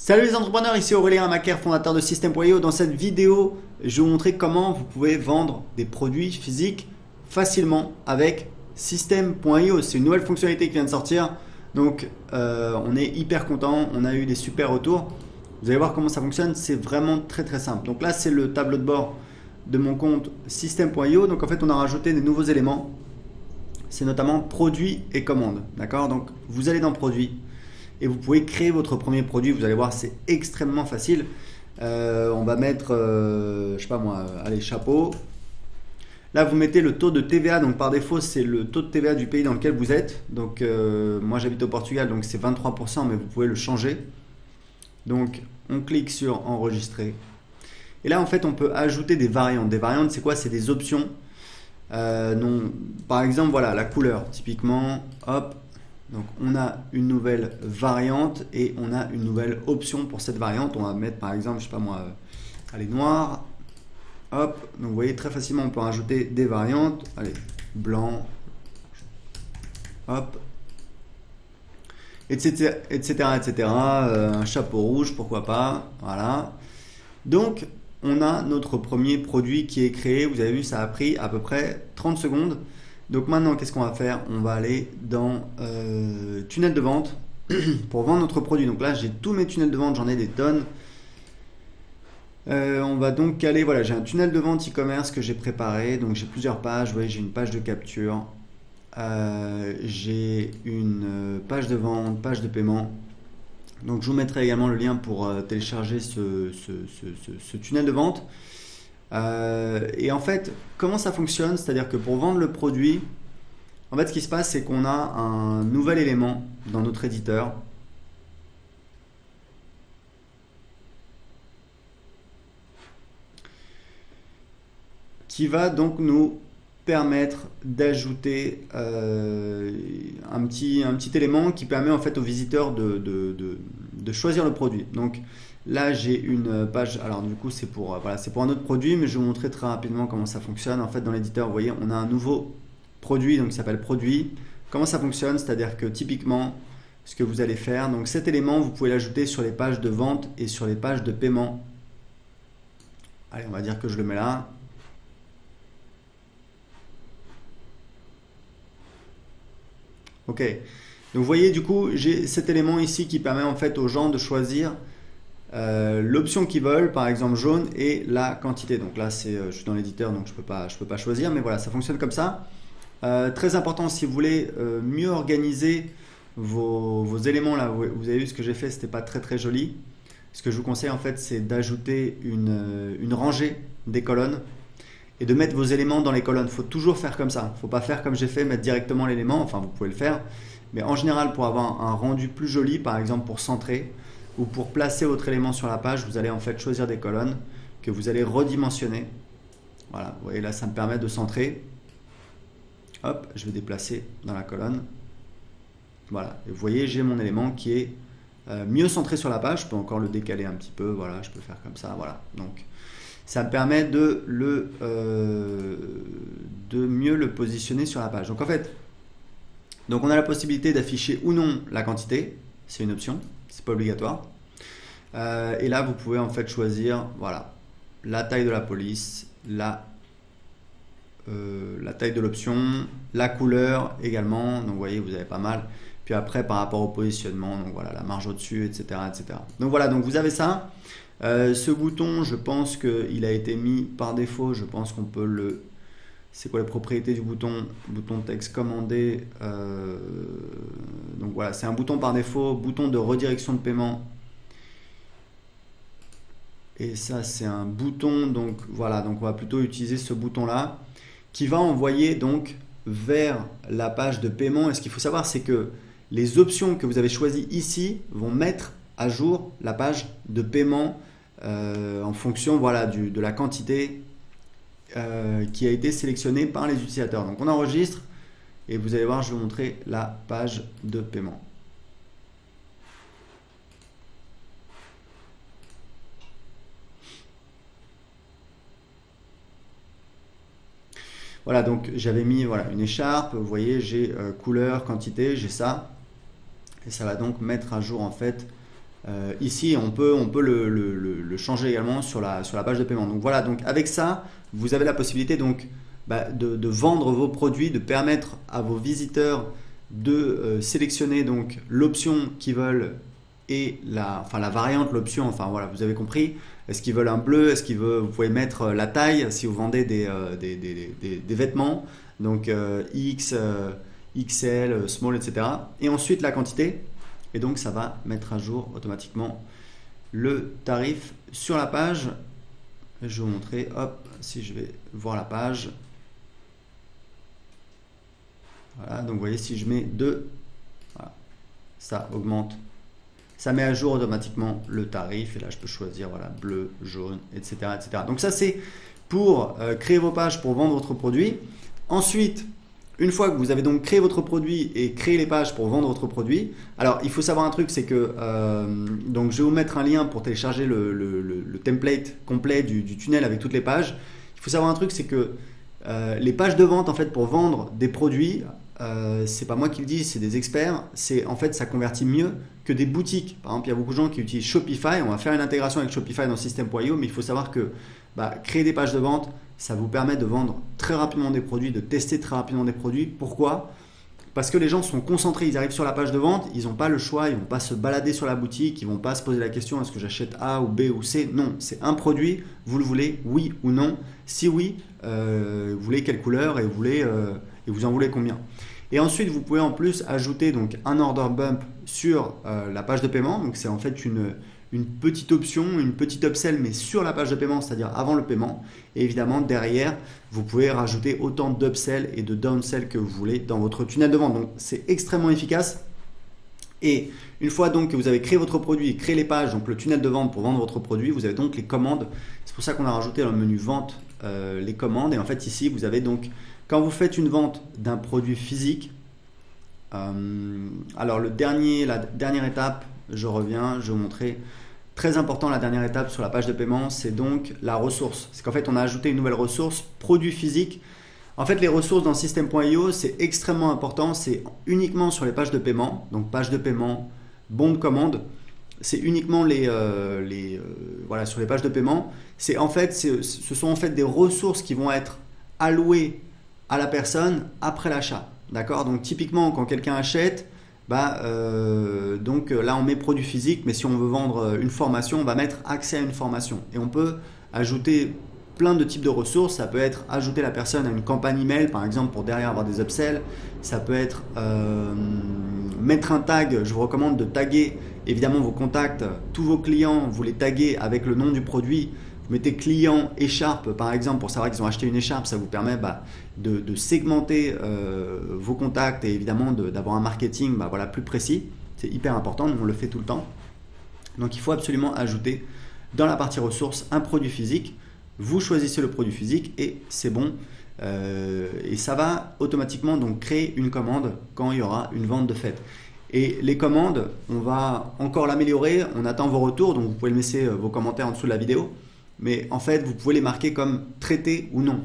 Salut les entrepreneurs, ici Aurélien Macaire, fondateur de System.io. Dans cette vidéo, je vais vous montrer comment vous pouvez vendre des produits physiques facilement avec System.io. C'est une nouvelle fonctionnalité qui vient de sortir, donc on est hyper content, on a eu des super retours. Vous allez voir comment ça fonctionne, c'est vraiment très simple. Donc là, c'est le tableau de bord de mon compte System.io. Donc en fait, on a rajouté des nouveaux éléments. C'est notamment produits et commandes. D'accord? Donc vous allez dans produits et vous pouvez créer votre premier produit. Vous allez voir, c'est extrêmement facile. On va mettre, je sais pas moi, allez, chapeau. Là, vous mettez le taux de TVA. Donc par défaut, c'est le taux de TVA du pays dans lequel vous êtes. Donc moi, j'habite au Portugal, donc c'est 23%, mais vous pouvez le changer. Donc on clique sur enregistrer. Et là, en fait, on peut ajouter des variantes. Des variantes, c'est quoi? C'est des options. Non, par exemple, voilà, la couleur. Typiquement, hop. Donc on a une nouvelle variante et on a une nouvelle option pour cette variante. On va mettre par exemple, je sais pas moi, allez, noir. Hop, donc vous voyez très facilement on peut rajouter des variantes. Allez, blanc. Hop. Etc. etc. Un chapeau rouge, pourquoi pas. Voilà. Donc on a notre premier produit qui est créé. Vous avez vu, ça a pris à peu près 30 secondes. Donc maintenant, qu'est-ce qu'on va faire? On va aller dans tunnel de vente pour vendre notre produit. Donc là, j'ai tous mes tunnels de vente, j'en ai des tonnes. On va donc caler, voilà, j'ai un tunnel de vente e-commerce que j'ai préparé. Donc j'ai plusieurs pages. Vous voyez, j'ai une page de capture, j'ai une page de vente, page de paiement. Donc je vous mettrai également le lien pour télécharger ce tunnel de vente. Et en fait, comment ça fonctionne? C'est-à-dire que pour vendre le produit, en fait, ce qui se passe, c'est qu'on a un nouvel élément dans notre éditeur qui va donc nous permettre d'ajouter un petit élément qui permet en fait aux visiteurs de choisir le produit. Donc là, j'ai une page. Alors du coup, c'est pour voilà, c'est pour un autre produit, mais je vais vous montrer très rapidement comment ça fonctionne. En fait, dans l'éditeur, vous voyez, on a un nouveau produit, donc qui s'appelle produit. Comment ça fonctionne? C'est-à-dire que typiquement, ce que vous allez faire, donc cet élément, vous pouvez l'ajouter sur les pages de vente et sur les pages de paiement. Allez, on va dire que je le mets là. Ok. Donc vous voyez, du coup, j'ai cet élément ici qui permet en fait aux gens de choisir l'option qu'ils veulent, par exemple jaune, et la quantité. Donc là, je suis dans l'éditeur, donc je peux pas choisir, mais voilà, ça fonctionne comme ça. Très important, si vous voulez mieux organiser vos éléments là, vous avez vu ce que j'ai fait, c'était pas très joli. Ce que je vous conseille en fait, c'est d'ajouter une rangée des colonnes et de mettre vos éléments dans les colonnes. Il faut toujours faire comme ça. Il ne faut pas faire comme j'ai fait, mettre directement l'élément. Enfin, vous pouvez le faire. Mais en général, pour avoir un rendu plus joli, par exemple pour centrer ou pour placer votre élément sur la page, vous allez en fait choisir des colonnes que vous allez redimensionner. Voilà, vous voyez là, ça me permet de centrer. Hop, je vais déplacer dans la colonne. Voilà, et vous voyez, j'ai mon élément qui est mieux centré sur la page. Je peux encore le décaler un petit peu. Voilà, je peux faire comme ça. Voilà, donc ça me permet de mieux le positionner sur la page. Donc en fait, donc on a la possibilité d'afficher ou non la quantité, c'est une option, c'est pas obligatoire. Et là, vous pouvez en fait choisir, voilà, la taille de la police, la taille de l'option, la couleur également. Donc vous voyez, vous avez pas mal. Puis après, par rapport au positionnement, donc voilà, la marge au-dessus, etc., etc. Donc voilà, donc vous avez ça. Ce bouton, je pense qu'il a été mis par défaut. Je pense qu'on peut le... C'est quoi les propriétés du bouton? Bouton texte commandé. Donc voilà, c'est un bouton par défaut. Bouton de redirection de paiement. Et ça, c'est un bouton. Donc voilà, donc on va plutôt utiliser ce bouton-là qui va envoyer donc vers la page de paiement. Et ce qu'il faut savoir, c'est que les options que vous avez choisies ici vont mettre à jour la page de paiement en fonction voilà, de la quantité qui a été sélectionnée par les utilisateurs. Donc on enregistre et vous allez voir, je vais vous montrer la page de paiement. Voilà, donc j'avais mis voilà, une écharpe, vous voyez, j'ai couleur, quantité, j'ai ça. Et ça va donc mettre à jour en fait Ici, on peut le changer également sur la page de paiement. Donc voilà, donc avec ça, vous avez la possibilité donc, de vendre vos produits, de permettre à vos visiteurs de sélectionner donc l'option qu'ils veulent et la variante, l'option, enfin voilà, vous avez compris. Est-ce qu'ils veulent un bleu? Est-ce qu'ils veulent, vous pouvez mettre la taille si vous vendez des vêtements, donc X, XL, small, etc. Et ensuite la quantité. Et donc ça va mettre à jour automatiquement le tarif sur la page. Je vais vous montrer, hop, si je vais voir la page. Voilà, donc vous voyez, si je mets 2, voilà, ça augmente. Ça met à jour automatiquement le tarif. Et là, je peux choisir voilà, bleu, jaune, etc., etc. Donc ça, c'est pour créer vos pages pour vendre votre produit. Ensuite, une fois que vous avez donc créé votre produit et créé les pages pour vendre votre produit, alors il faut savoir un truc, c'est que donc je vais vous mettre un lien pour télécharger le template complet du tunnel avec toutes les pages. Il faut savoir un truc, c'est que les pages de vente en fait pour vendre des produits, c'est pas moi qui le dis, c'est des experts. C'est en fait ça convertit mieux que des boutiques. Par exemple, il y a beaucoup de gens qui utilisent Shopify. On va faire une intégration avec Shopify dans System.io, mais il faut savoir que créer des pages de vente, ça vous permet de vendre très rapidement des produits, de tester très rapidement des produits. Pourquoi? Parce que les gens sont concentrés, ils arrivent sur la page de vente, ils n'ont pas le choix, ils ne vont pas se balader sur la boutique, ils ne vont pas se poser la question est-ce que j'achète A ou B ou C? Non, c'est un produit, vous le voulez, oui ou non? Si oui, vous voulez quelle couleur et vous en voulez combien? Et ensuite, vous pouvez en plus ajouter donc un order bump sur la page de paiement. Donc c'est en fait une petite option, une petite upsell, mais sur la page de paiement, c'est-à-dire avant le paiement. Et évidemment, derrière, vous pouvez rajouter autant d'upsell et de downsell que vous voulez dans votre tunnel de vente. Donc c'est extrêmement efficace. Et une fois donc que vous avez créé votre produit, créé les pages, donc le tunnel de vente pour vendre votre produit, vous avez donc les commandes. C'est pour ça qu'on a rajouté dans le menu vente les commandes. Et en fait ici, vous avez donc, quand vous faites une vente d'un produit physique, alors la dernière étape, je reviens, je vais vous montrer. Très important, la dernière étape sur la page de paiement, c'est donc la ressource. C'est qu'en fait, on a ajouté une nouvelle ressource, produit physique. En fait, les ressources dans System.io, c'est extrêmement important. C'est uniquement sur les pages de paiement. Donc, page de paiement, bon de commande. C'est uniquement voilà, sur les pages de paiement. Ce sont en fait des ressources qui vont être allouées à la personne après l'achat. D'accord? Donc, typiquement, quand quelqu'un achète, donc là on met produit physique, mais si on veut vendre une formation, on va mettre accès à une formation. Et on peut ajouter plein de types de ressources. Ça peut être ajouter la personne à une campagne email, par exemple, pour derrière avoir des upsells. Ça peut être mettre un tag. Je vous recommande de taguer évidemment vos contacts, tous vos clients, vous les taguez avec le nom du produit. Vous mettez client écharpe par exemple pour savoir qu'ils ont acheté une écharpe. Ça vous permet de segmenter vos contacts et évidemment d'avoir un marketing voilà, plus précis. C'est hyper important, on le fait tout le temps. Donc il faut absolument ajouter dans la partie ressources un produit physique. Vous choisissez le produit physique et c'est bon. Et ça va automatiquement donc créer une commande quand il y aura une vente de fait. Et les commandes, on va encore l'améliorer. On attend vos retours, donc vous pouvez laisser vos commentaires en dessous de la vidéo. Mais en fait, vous pouvez les marquer comme traités ou non.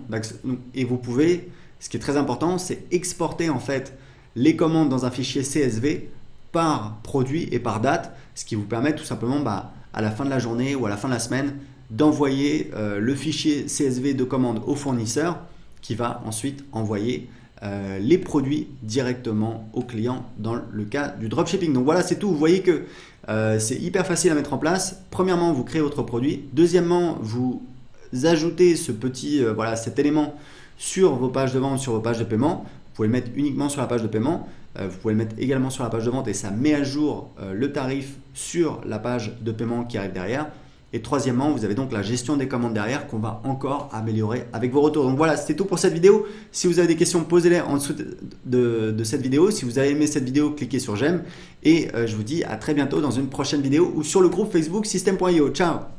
Et vous pouvez, ce qui est très important, c'est exporter en fait les commandes dans un fichier CSV par produit et par date, ce qui vous permet tout simplement à la fin de la journée ou à la fin de la semaine d'envoyer le fichier CSV de commande au fournisseur qui va ensuite envoyer les produits directement au client dans le cas du dropshipping. Donc voilà, c'est tout. Vous voyez que c'est hyper facile à mettre en place. Premièrement, vous créez votre produit. Deuxièmement, vous ajoutez cet élément sur vos pages de vente, sur vos pages de paiement. Vous pouvez le mettre uniquement sur la page de paiement. Vous pouvez le mettre également sur la page de vente et ça met à jour le tarif sur la page de paiement qui arrive derrière. Et troisièmement, vous avez donc la gestion des commandes derrière qu'on va encore améliorer avec vos retours. Donc voilà, c'était tout pour cette vidéo. Si vous avez des questions, posez-les en dessous de cette vidéo. Si vous avez aimé cette vidéo, cliquez sur j'aime. Et je vous dis à très bientôt dans une prochaine vidéo ou sur le groupe Facebook System.io. Ciao!